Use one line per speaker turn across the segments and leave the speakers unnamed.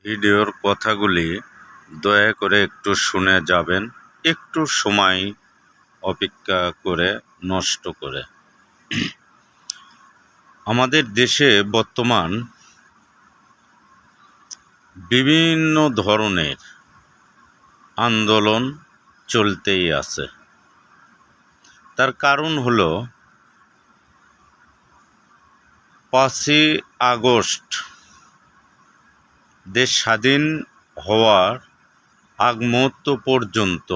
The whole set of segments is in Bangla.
ভিডিওর কথাগুলি দয়া করে একটু শুনে যাবেন, একটু সময় অপেক্ষা করে নষ্ট করে। আমাদের দেশে বর্তমান বিভিন্ন ধরনের আন্দোলন চলতেই আছে। তার কারণ হলো 5ই আগস্ট দেশ স্বাধীন হওয়ার আগ মুহূর্ত পর্যন্ত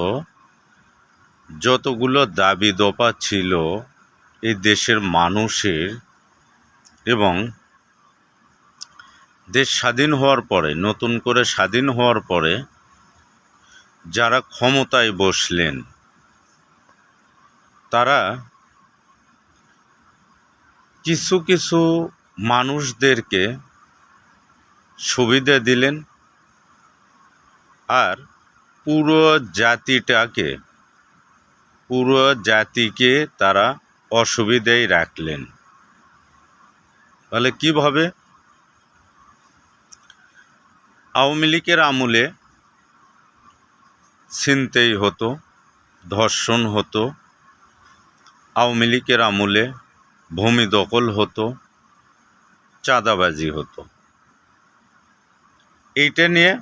যতগুলো দাবি দফা ছিল এই দেশের মানুষের, এবং দেশ স্বাধীন হওয়ার পরে, নতুন করে স্বাধীন হওয়ার পরে যারা ক্ষমতায় বসলেন তারা কিছু কিছু মানুষদেরকে সুবিধা দিলেন আর পুরো জাতিকে তারা অসুবিধায় রাখলেন। তাহলে কিভাবে? আওয়ামী লীগের আমলে ছিনতাই হতো, ধর্ষণ হতো, আওয়ামী লীগের আমলে ভূমি দখল হতো, চাঁদাবাজি হতো। এইটা নিয়ে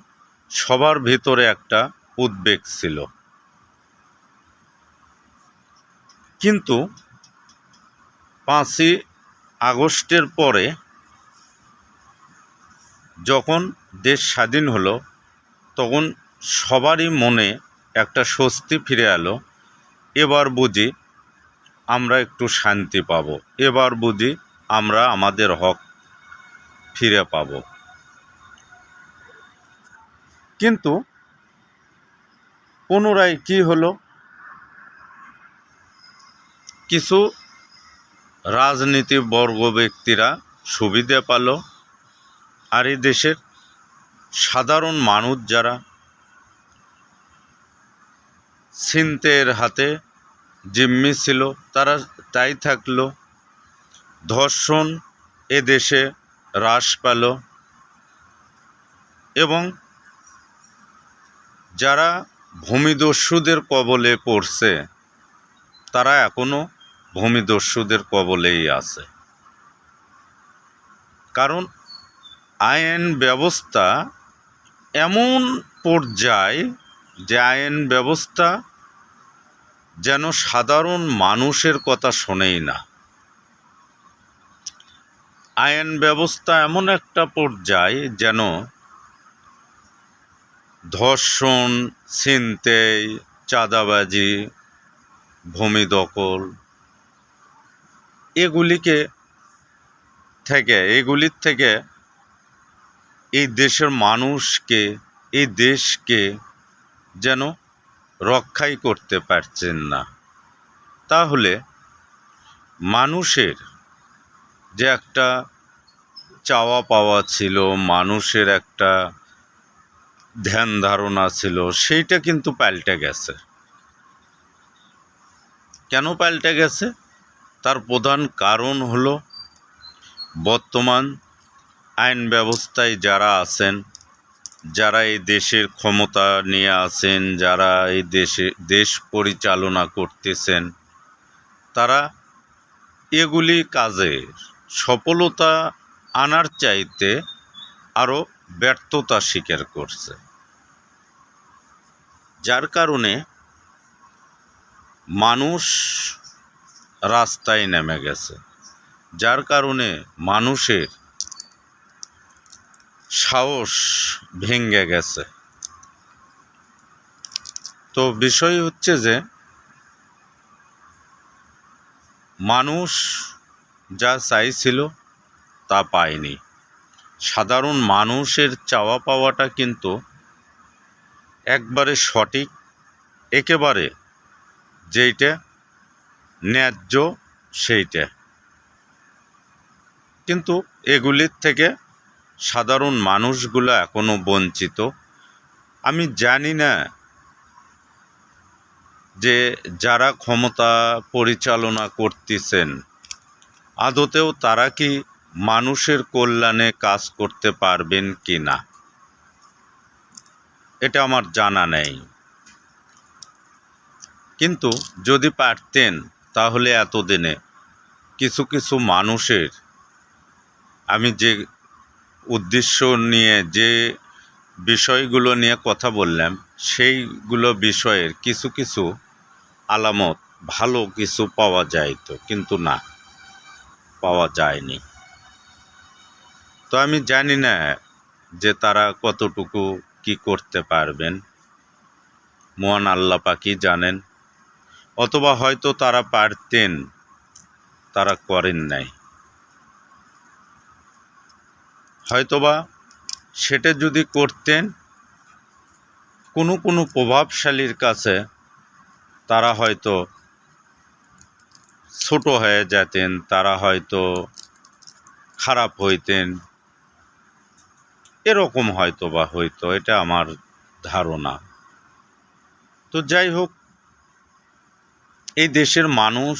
সবার ভিতরে একটা উদ্বেগ ছিল। কিন্তু 5ই আগস্টের পরে যখন দেশ স্বাধীন হলো তখন সবারই মনে একটা স্বস্তি ফিরে এলো। এবার বুঝি আমরা একটু শান্তি পাব, এবার বুঝি আমরা আমাদের হক ফিরে পাব। কিন্তু পুনরায় কি হলো? কিছু রাজনীতিবর্গ ব্যক্তিরা সুবিধা পেল, আর এই দেশের সাধারণ মানুষ যারা ছিনতাইয়ের হাতে জিম্মি ছিল তারা তাই থাকলো। ধর্ষণ এ দেশে হ্রাস পেল, এবং যারা ভূমিদস্যুদের কবলে পড়ছে তারা এখনো ভূমিদস্যুদের কবলেই আছে। কারণ আইন ব্যবস্থা এমন পর্যায়ে যে আইন ব্যবস্থা যেন সাধারণ মানুষের কথা শোনেই না। আইন ব্যবস্থা এমন একটা পর্যায়ে যেন ধর্ষণ, ছিনতাই, চাঁদাবাজি, ভূমি দখল এগুলির থেকে এই দেশের মানুষকে, এই দেশকে যেন রক্ষাই করতে পারছেন না। তাহলে মানুষের যে একটা চাওয়া পাওয়া ছিল, মানুষের একটা ধ্যান ধারণা ছিল, সেইটা কিন্তু পাল্টে গেছে। কেন পাল্টে গেছে? তার প্রধান কারণ হলো বর্তমান আইন ব্যবস্থায় যারা আছেন, যারা এই দেশের ক্ষমতা নিয়ে আছেন, যারা এই দেশ পরিচালনা করতেছেন, তারা এগুলি কাজে সফলতা আনার চাইতে আরও ব্যর্থতা স্বীকার করছে, যার কারণে মানুষ রাস্তায় নেমে গেছে, যার কারণে মানুষের সাহস ভেঙে গেছে। তো বিষয় হচ্ছে যে মানুষ যা চাইছিল তা পায়নি। সাধারণ মানুষের চাওয়া পাওয়াটা কিন্তু একবারে সঠিক, একেবারে যেইটা ন্যায্য সেইটা, কিন্তু এগুলির থেকে সাধারণ মানুষগুলো এখনো বঞ্চিত। আমি জানি না যে যারা ক্ষমতা পরিচালনা করতেছেন আদতেও তারা কি মানুষের কল্যাণে কাজ করতে পারবেন কি না। এটা আমার জানা নেই। কিন্তু যদি পারতেন তাহলে এতদিনে কিছু কিছু মানুষের, আমি যে উদ্দেশ্য নিয়ে যে বিষয়গুলো নিয়ে কথা বললাম, সেইগুলো বিষয়ের কিছু কিছু আলামত ভালো কিছু পাওয়া যাইত, কিন্তু না, পাওয়া যায়নি। তো আমি জানি না যে তারা কতটুকু কি করতে পারবেন, মহান আল্লাহ পাকই জানেন। অথবা হয়তো তারা পারতেন, তারা করেন নাই। হয়তোবা সেটা যদি করতেন, কোনো কোনো প্রভাবশালীর কাছে তারা হয়তো ছোট হয়ে যেতেন, তারা হয়তো খারাপ হইতেন, এরকম হয়তো বা হইতো, এটা আমার ধারণা। তো যাই হোক, এই দেশের মানুষ,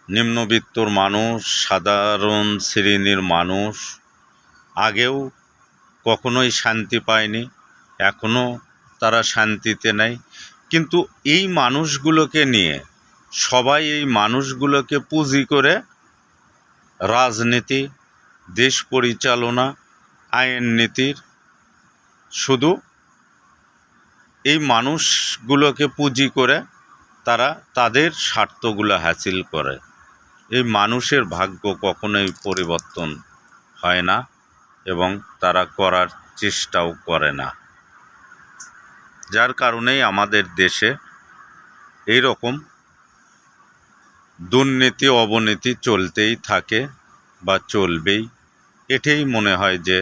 নিম্নবিত্তর মানুষ, সাধারণ শ্রেণীর মানুষ আগেও কখনোই শান্তি পায়নি, এখনও তারা শান্তিতে নেই। কিন্তু এই মানুষগুলোকে নিয়ে সবাই, এই মানুষগুলোকে পুঁজি করে রাজনীতি, দেশ পরিচালনা, আইন নীতির, শুধু এই মানুষগুলোকে পুঁজি করে তারা তাদের স্বার্থগুলো হাসিল করে। এই মানুষের ভাগ্য কখনোই পরিবর্তন হয় না এবং তারা করার চেষ্টাও করে না। যার কারণেই আমাদের দেশে এই রকম দুর্নীতি অবনীতি চলতেই থাকে বা চলবেই। এটাই মনে হয় যে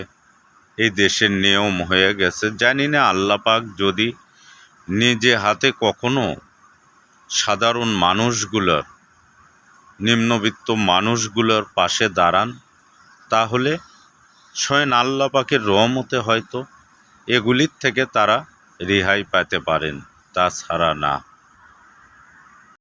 এই দেশের নিয়ম হয়ে গেছে। জানি না আল্লাহ পাক যদি নিজে হাতে কখনো সাধারণ মানুষগুলোর, নিম্নবিত্ত মানুষগুলোর পাশে দাঁড়ান, তাহলে স্বয়ং আল্লাহ পাকের রহমতে হয়তো এগুলির থেকে তারা রেহাই পেতে পারেন, তাছাড়া না।